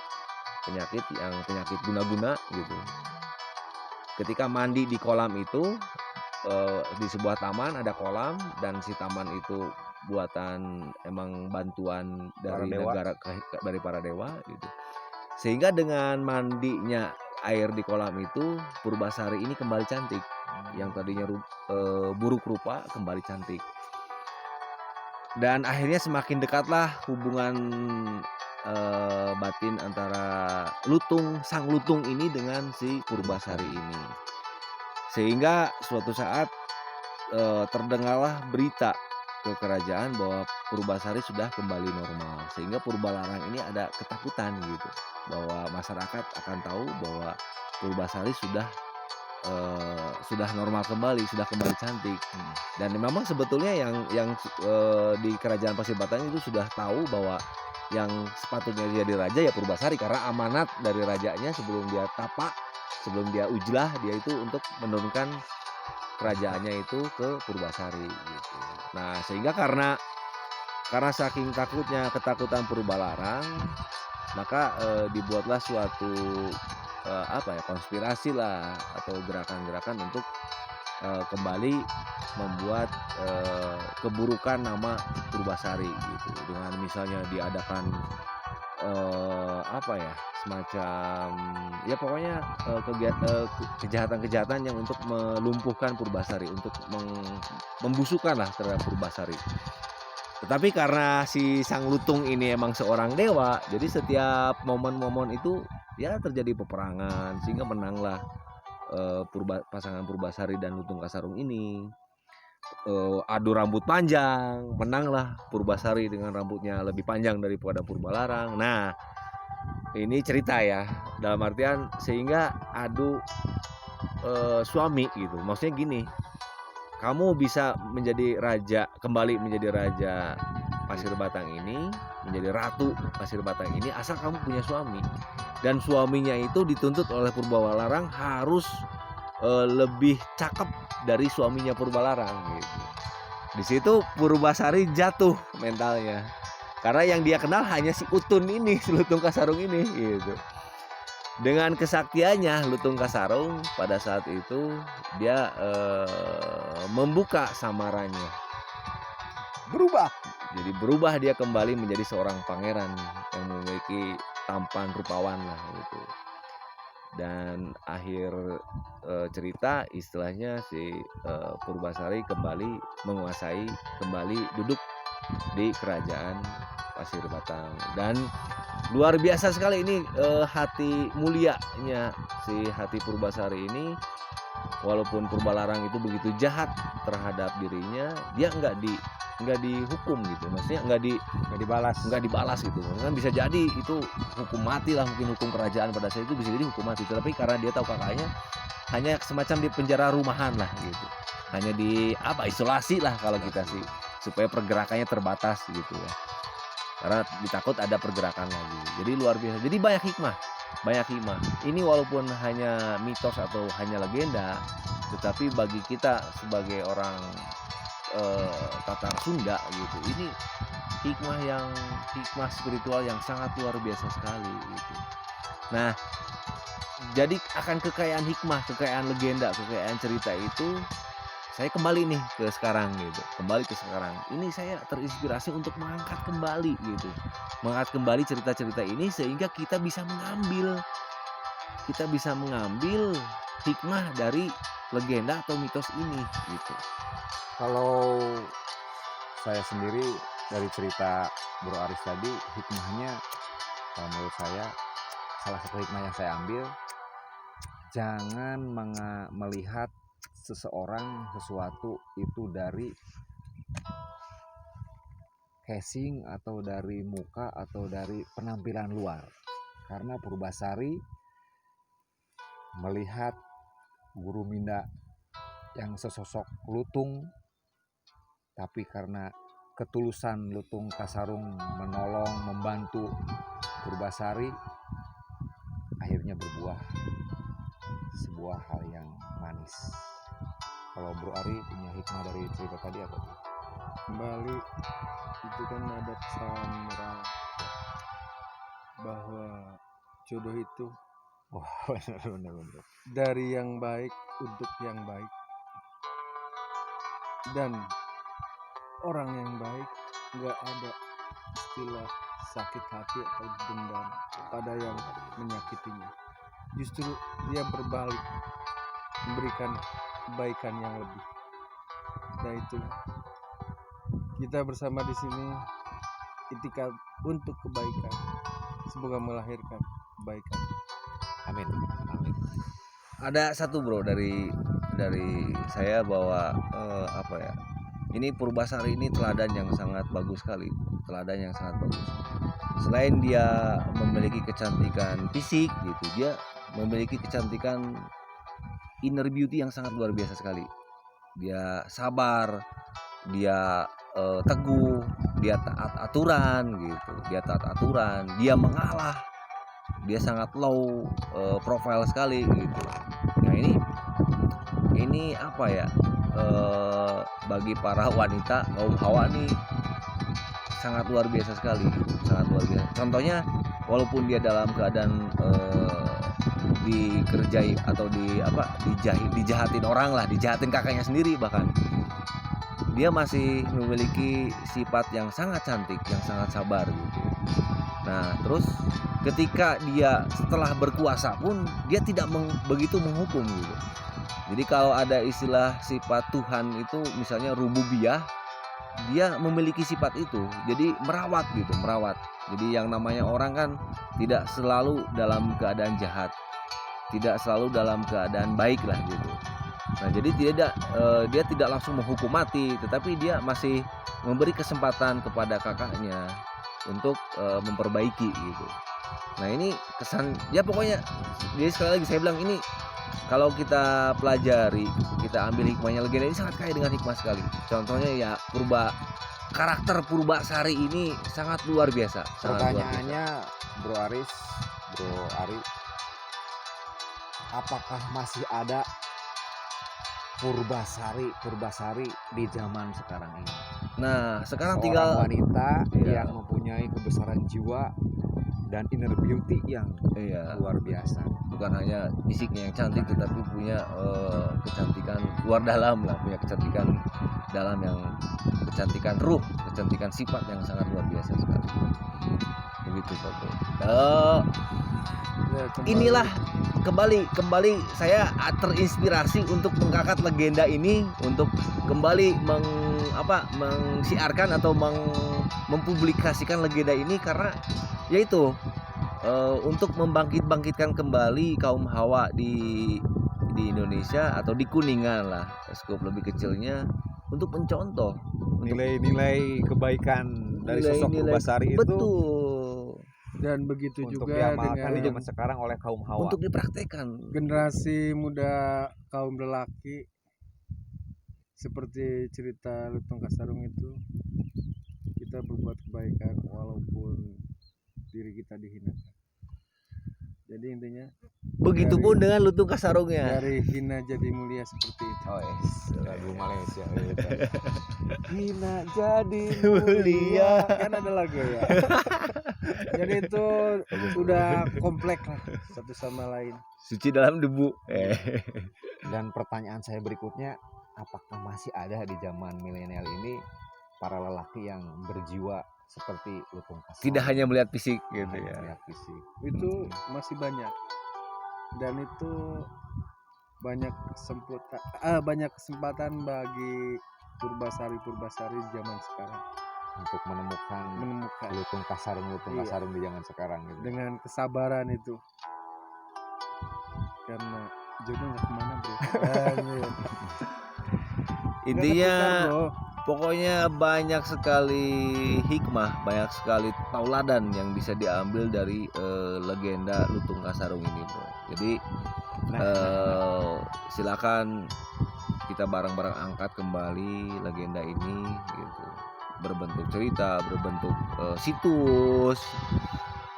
yang penyakit guna-guna gitu. Ketika mandi di kolam itu, di sebuah taman ada kolam, dan si taman itu buatan emang bantuan dari dari para dewa gitu. Sehingga dengan mandinya air di kolam itu, Purbasari ini kembali cantik. Yang tadinya buruk rupa kembali cantik. Dan akhirnya semakin dekatlah hubungan batin antara sang lutung ini dengan si Purbasari ini. Sehingga suatu saat terdengarlah berita ke kerajaan bahwa Purbasari sudah kembali normal. Sehingga Purbalarang ini ada ketakutan gitu, bahwa masyarakat akan tahu bahwa Purbasari sudah normal kembali, sudah kembali cantik. Dan memang sebetulnya yang di kerajaan Pasir Batang itu sudah tahu bahwa yang sepatutnya jadi raja ya Purbasari, karena amanat dari rajanya sebelum dia tapak, sebelum dia ujlah, dia itu untuk menurunkan kerajaannya itu ke Purbasari gitu. Nah, sehingga karena saking ketakutan Purbalarang, maka dibuatlah suatu konspirasi lah atau gerakan-gerakan untuk kembali membuat keburukan nama Purbasari gitu, dengan misalnya diadakan semacam ya pokoknya kejahatan-kejahatan yang untuk melumpuhkan Purbasari, untuk membusukkan lah terhadap Purbasari. Tetapi karena si sang lutung ini emang seorang dewa, jadi setiap momen-momen itu ya terjadi peperangan, sehingga menanglah pasangan Purbasari dan lutung kasarung ini. Adu rambut panjang, menanglah Purbasari dengan rambutnya lebih panjang daripada Purbalarang. Nah, ini cerita ya, dalam artian sehingga adu suami gitu. Maksudnya gini, kamu bisa kembali menjadi raja Pasir Batang ini, menjadi ratu Pasir Batang ini, asal kamu punya suami. Dan suaminya itu dituntut oleh Purbalarang harus lebih cakep dari suaminya Purbalarang gitu. Di situ Purbasari jatuh mentalnya, karena yang dia kenal hanya si Utun ini, si lutung kasarung ini gitu. Dengan kesaktiannya lutung kasarung pada saat itu dia membuka samarannya, berubah dia kembali menjadi seorang pangeran yang memiliki tampan rupawan lah gitu. Dan akhir cerita istilahnya si Purbasari kembali menguasai, kembali duduk di kerajaan Pasir Batang. Dan luar biasa sekali ini hati mulianya si hati Purbasari ini. Walaupun Purbalarang itu begitu jahat terhadap dirinya, dia nggak dihukum gitu, maksudnya nggak dibalas gitu. Kan bisa jadi itu hukum mati lah, mungkin hukum kerajaan pada saat itu bisa jadi hukum mati. Tapi karena dia tahu kakaknya, hanya semacam di penjara rumahan lah gitu, hanya di isolasi lah kalau kita sih, supaya pergerakannya terbatas gitu ya. karena ditakut ada pergerakan lagi. Jadi luar biasa. Jadi banyak hikmah, banyak hikmah. Ini walaupun hanya mitos atau hanya legenda, tetapi bagi kita sebagai orang Tatar Sunda gitu, ini hikmah spiritual yang sangat luar biasa sekali gitu. Nah, jadi akan kekayaan hikmah, kekayaan legenda, kekayaan cerita itu saya kembali nih ke sekarang gitu. Kembali ke sekarang. Ini saya terinspirasi untuk mengangkat kembali gitu. Mengangkat kembali cerita-cerita ini sehingga kita bisa mengambil hikmah dari legenda atau mitos ini gitu. Kalau saya sendiri dari cerita Bro Aris tadi, hikmahnya kalau menurut saya, salah satu hikmah yang saya ambil, jangan melihat sesuatu itu dari casing atau dari muka atau dari penampilan luar. Karena Purbasari melihat Guru Minda yang sesosok lutung, tapi karena ketulusan Lutung Kasarung menolong, membantu Purbasari, akhirnya berbuah sebuah hal yang manis. Kalau Bro Ari punya hikmah dari cerita tadi apa tuh? Kembali itu kan ada pesan moral bahwa jodoh itu Wah, benar. dari yang baik untuk yang baik, dan orang yang baik nggak ada istilah sakit hati atau dendam pada yang menyakitinya. Justru dia berbalik, memberikan kebaikan yang lebih. Nah itu kita bersama di sini itikad untuk kebaikan. Semoga melahirkan kebaikan. Amin. Ada satu bro dari saya bahwa apa ya, ini Purbasari ini teladan yang sangat bagus sekali, teladan yang sangat bagus. Selain dia memiliki kecantikan fisik gitu, dia memiliki kecantikan inner beauty yang sangat luar biasa sekali. Dia sabar, dia teguh, dia taat aturan gitu, dia mengalah, dia sangat low profile sekali gitu. Nah ini apa ya, bagi para wanita kaum hawa nih sangat luar biasa sekali, sangat luar biasa. Contohnya walaupun dia dalam keadaan dikerjai atau dijahatin orang lah, dijahatin kakaknya sendiri, bahkan dia masih memiliki sifat yang sangat cantik, yang sangat sabar gitu. Nah terus ketika dia setelah berkuasa pun dia tidak begitu menghukum gitu. Jadi kalau ada istilah sifat Tuhan itu misalnya rububiyah, dia memiliki sifat itu. Jadi merawat gitu, merawat. Jadi yang namanya orang kan tidak selalu dalam keadaan jahat, tidak selalu dalam keadaan baik lah gitu. Nah jadi dia tidak langsung menghukum mati, tetapi dia masih memberi kesempatan kepada kakaknya untuk memperbaiki gitu. Nah ini kesan ya, pokoknya jadi sekali lagi saya bilang ini kalau kita pelajari, kita ambil hikmahnya, legenda ini sangat kaya dengan hikmah sekali. Contohnya ya karakter Purbasari ini sangat luar biasa. Pertanyaannya Bro Aris, Bro Ari, apakah masih ada Purbasari di zaman sekarang ini? Nah sekarang Seorang tinggal wanita iya, yang mempunyai kebesaran jiwa dan inner beauty yang iya, luar biasa. bukan hanya fisiknya yang cantik, tetapi punya kecantikan luar dalam lah, punya kecantikan dalam yang kecantikan ruh, kecantikan sifat yang sangat luar biasa sekali. Begitu Pak Bro. Ya, Inilah kembali saya terinspirasi untuk mengangkat legenda ini, untuk kembali mensiarkan atau mempublikasikan legenda ini, karena yaitu untuk membangkitkan kembali kaum hawa di Indonesia atau di Kuningan lah, skop lebih kecilnya, untuk mencontoh Nilai-nilai kebaikan dari sosok Purbasari itu betul, dan begitu untuk juga diamalkan di dengan zaman sekarang oleh kaum hawa. untuk dipraktekkan. generasi muda kaum lelaki, seperti cerita Lutung Kasarung itu, kita berbuat kebaikan walaupun diri kita dihinakan. Jadi intinya Begitupun dengan lutung kasarungnya. dari hina jadi mulia seperti itu. Oh yes, lagu Malaysia gitu. Hina jadi Mulia. Kan ada lagu ya. Jadi itu udah kompleks lah satu sama lain. Suci dalam debu. Dan pertanyaan saya berikutnya, apakah masih ada di zaman milenial ini para lelaki yang berjiwa seperti lutung kasar? Tidak hanya melihat fisik gitu hanya ya. melihat fisik. Itu masih banyak. Dan itu banyak kesempatan bagi purbasari zaman sekarang Untuk menemukan lutung kasarung Iya. kasarung di zaman sekarang gitu. dengan kesabaran itu. Karena jodoh nggak kemana bro. Nggak Intinya ketukar, bro. pokoknya banyak sekali hikmah, banyak sekali tauladan yang bisa diambil dari legenda lutung kasarung ini, bro. Jadi silakan kita bareng-bareng angkat kembali legenda ini gitu, berbentuk cerita, berbentuk situs.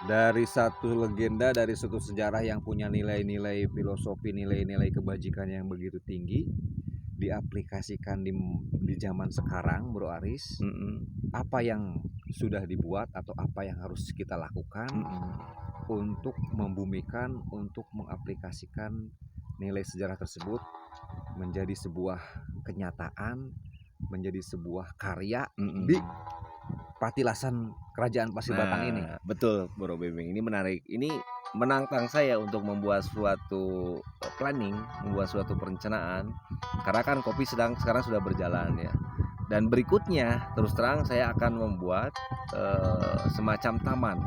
Dari satu legenda, dari suatu sejarah yang punya nilai-nilai filosofi, nilai-nilai kebajikan yang begitu tinggi, diaplikasikan di zaman sekarang, Bro Aris. Apa yang sudah dibuat atau apa yang harus kita lakukan untuk membumikan, untuk mengaplikasikan nilai sejarah tersebut menjadi sebuah kenyataan, menjadi sebuah karya di patilasan kerajaan Pasir Batang ini. Betul, Bro Bebeng. Ini menarik. Ini menantang saya untuk membuat suatu planning, membuat suatu perencanaan. Karena kan kopi sekarang sudah berjalan ya. Dan berikutnya terus terang saya akan membuat semacam taman.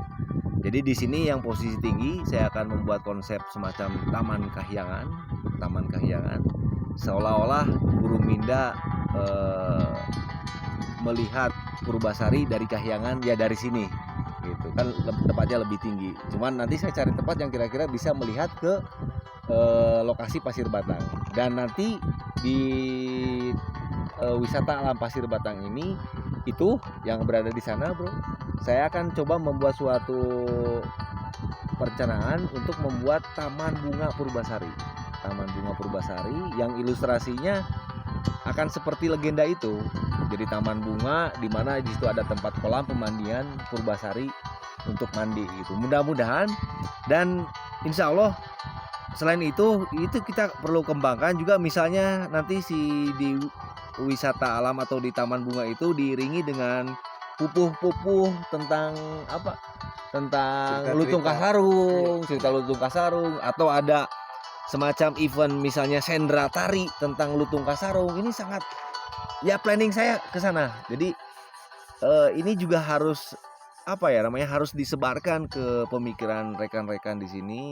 Jadi di sini yang posisi tinggi saya akan membuat konsep semacam taman kahyangan, seolah-olah Guru Minda melihat Purbasari dari kahyangan ya dari sini gitu kan, tempatnya lebih tinggi. Cuman nanti saya cari tempat yang kira-kira bisa melihat ke lokasi Pasir Batang. Dan nanti di wisata alam Pasir Batang ini itu yang berada di sana, bro, saya akan coba membuat suatu perencanaan untuk membuat taman bunga Purbasari. Taman bunga Purbasari yang ilustrasinya akan seperti legenda itu. Jadi taman bunga di mana di situ ada tempat kolam pemandian Purbasari untuk mandi gitu. Mudah-mudahan, dan insya Allah selain itu kita perlu kembangkan juga, misalnya nanti di wisata alam atau di taman bunga itu diiringi dengan pupuh-pupuh tentang apa? Tentang lutung kasarung, cerita lutung kasarung, atau ada semacam event misalnya sendra tari tentang lutung kasarung. Ini sangat ya, planning saya ke sana. Jadi ini juga harus harus disebarkan ke pemikiran rekan-rekan di sini,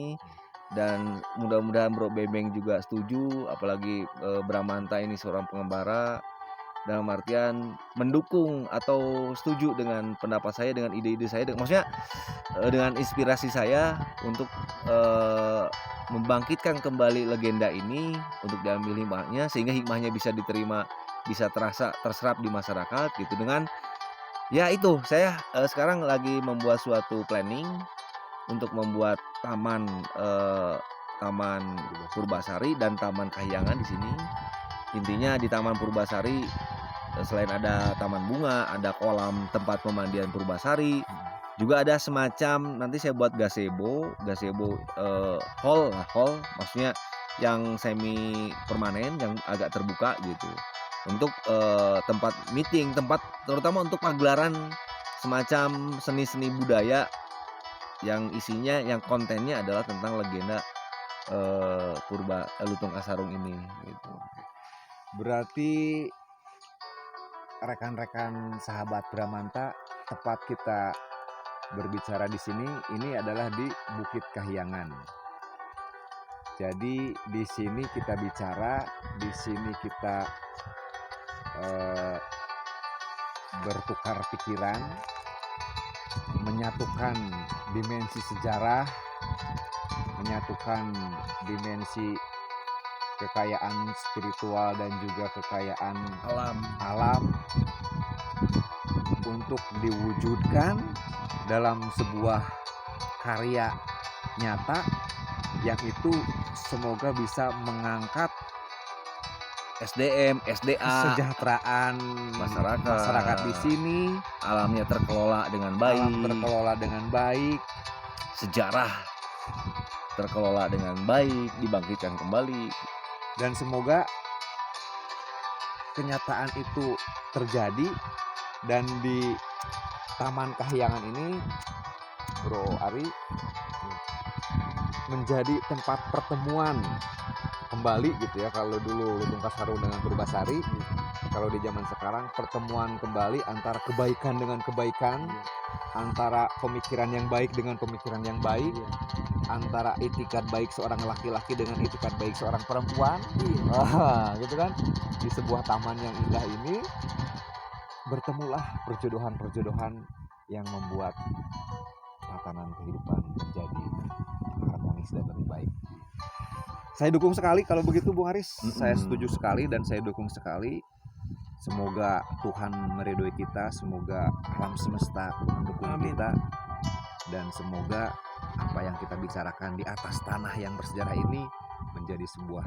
dan mudah-mudahan Bro Bebeng juga setuju, apalagi Bramanta ini seorang pengembara, dalam artian mendukung atau setuju dengan pendapat saya, dengan ide-ide saya, maksudnya dengan inspirasi saya untuk membangkitkan kembali legenda ini untuk diambil hikmahnya, sehingga hikmahnya bisa diterima, bisa terserap di masyarakat gitu. Dengan ya itu saya sekarang lagi membuat suatu planning untuk membuat taman Purbasari dan taman kahyangan di sini. Intinya di taman Purbasari selain ada taman bunga, ada kolam tempat pemandian Purbasari, juga ada semacam nanti saya buat gazebo hall, maksudnya yang semi permanen, yang agak terbuka gitu, untuk tempat meeting, tempat terutama untuk pagelaran semacam seni-seni budaya yang isinya, yang kontennya adalah tentang legenda lutung kasarung ini gitu. Berarti rekan-rekan sahabat Bramanta, tepat kita berbicara di sini ini adalah di Bukit Kahyangan. Jadi di sini kita bicara, di sini kita bertukar pikiran, menyatukan dimensi sejarah, menyatukan dimensi kekayaan spiritual dan juga kekayaan Alam alam untuk diwujudkan dalam sebuah karya nyata yang itu semoga bisa mengangkat SDM, SDA, kesejahteraan masyarakat di sini, alamnya terkelola dengan baik, alam terkelola dengan baik, sejarah terkelola dengan baik, dibangkitkan kembali. dan semoga kenyataan itu terjadi dan di Taman Kahyangan ini, Bro Ari, menjadi tempat pertemuan kembali gitu ya. Kalau dulu Lutung Kasarung dengan Purbasari, kalau di zaman sekarang pertemuan kembali antara kebaikan dengan kebaikan, antara pemikiran yang baik dengan pemikiran yang baik, antara itikat baik seorang laki-laki dengan itikat baik seorang perempuan, gitu kan. Di sebuah taman yang indah ini bertemulah perjodohan-perjodohan yang membuat tatanan kehidupan menjadi harmonis dan lebih baik. Saya dukung sekali kalau begitu, Bung Haris. Saya setuju sekali dan saya dukung sekali. Semoga Tuhan meridhoi kita, semoga alam semesta mendukung kita, dan semoga apa yang kita bicarakan di atas tanah yang bersejarah ini menjadi sebuah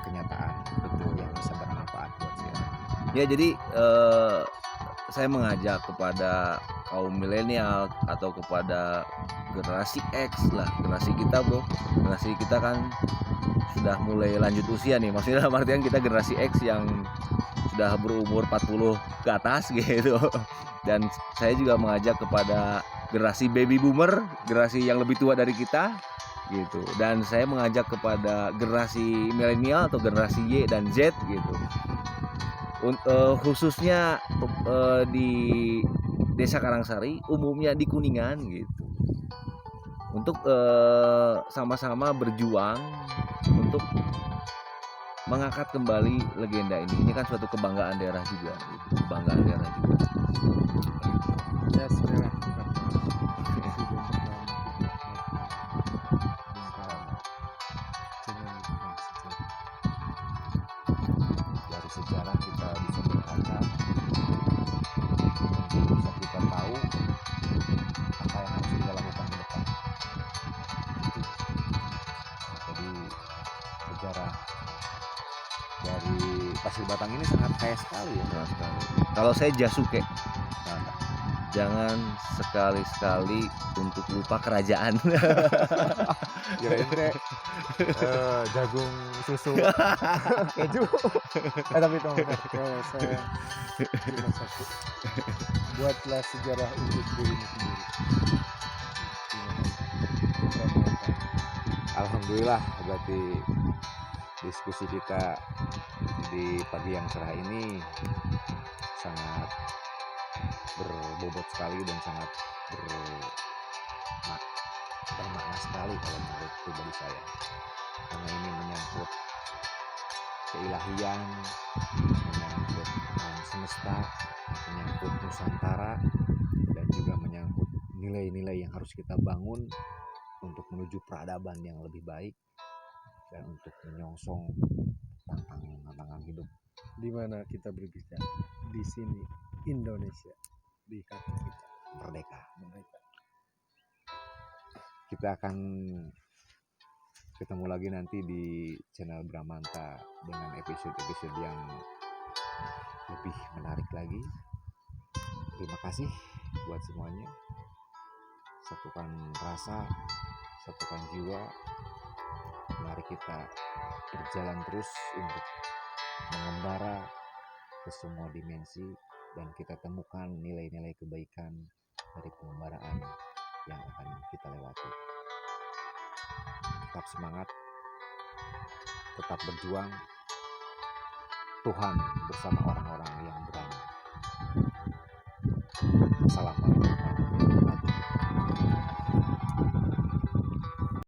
kenyataan betul yang bisa bermanfaat buat saya. Ya, jadi saya mengajak kepada kaum milenial atau kepada generasi X lah, generasi kita bro, generasi kita kan sudah mulai lanjut usia nih, maksudnya dalam artian kita generasi X yang sudah berumur 40 ke atas gitu. Dan saya juga mengajak kepada generasi baby boomer, generasi yang lebih tua dari kita gitu, dan saya mengajak kepada generasi milenial atau generasi Y dan Z gitu. Khususnya di Desa Karangsari, umumnya di Kuningan gitu, untuk sama-sama berjuang untuk mengangkat kembali legenda ini. Ini kan suatu kebanggaan daerah juga, gitu. Kebanggaan daerah juga. Ya sudah. Dari sejarah kita bisa berkaca untuk bisa kita tahu apa yang harus kita lakukan ke depan. Jadi sejarah dari Pasir Batang ini sangat kaya sekali ya. Nah, sekali. Kalau saya Jasuke, Nah, jangan sekali-sekali untuk lupa kerajaan. kirain teh jagung susu keju. Tapi itu Kalau saya cuma satu, buatlah sejarah untuk dirimu sendiri. Terima kasih. alhamdulillah, berarti diskusi kita di pagi yang cerah ini sangat berbobot sekali dan sangat bermakna sekali kalau menurut pribadi saya, karena ini menyangkut keilahian, menyangkut alam semesta, menyangkut Nusantara, dan juga menyangkut nilai-nilai yang harus kita bangun untuk menuju peradaban yang lebih baik dan untuk menyongsong tantangan hidup. Di mana kita berbicara? Di sini Indonesia, di hati kita Merdeka. mereka. Kita akan ketemu lagi nanti di channel Bramanta dengan episode-episode yang lebih menarik lagi. Terima kasih buat semuanya. Satukan rasa, satukan jiwa. Mari kita berjalan terus untuk mengembara ke semua dimensi dan kita temukan nilai-nilai kebaikan dari pengembaraan yang akan kita lewati. Tetap semangat, tetap berjuang. Tuhan bersama orang-orang yang berani. Assalamualaikum warahmatullahi wabarakatuh.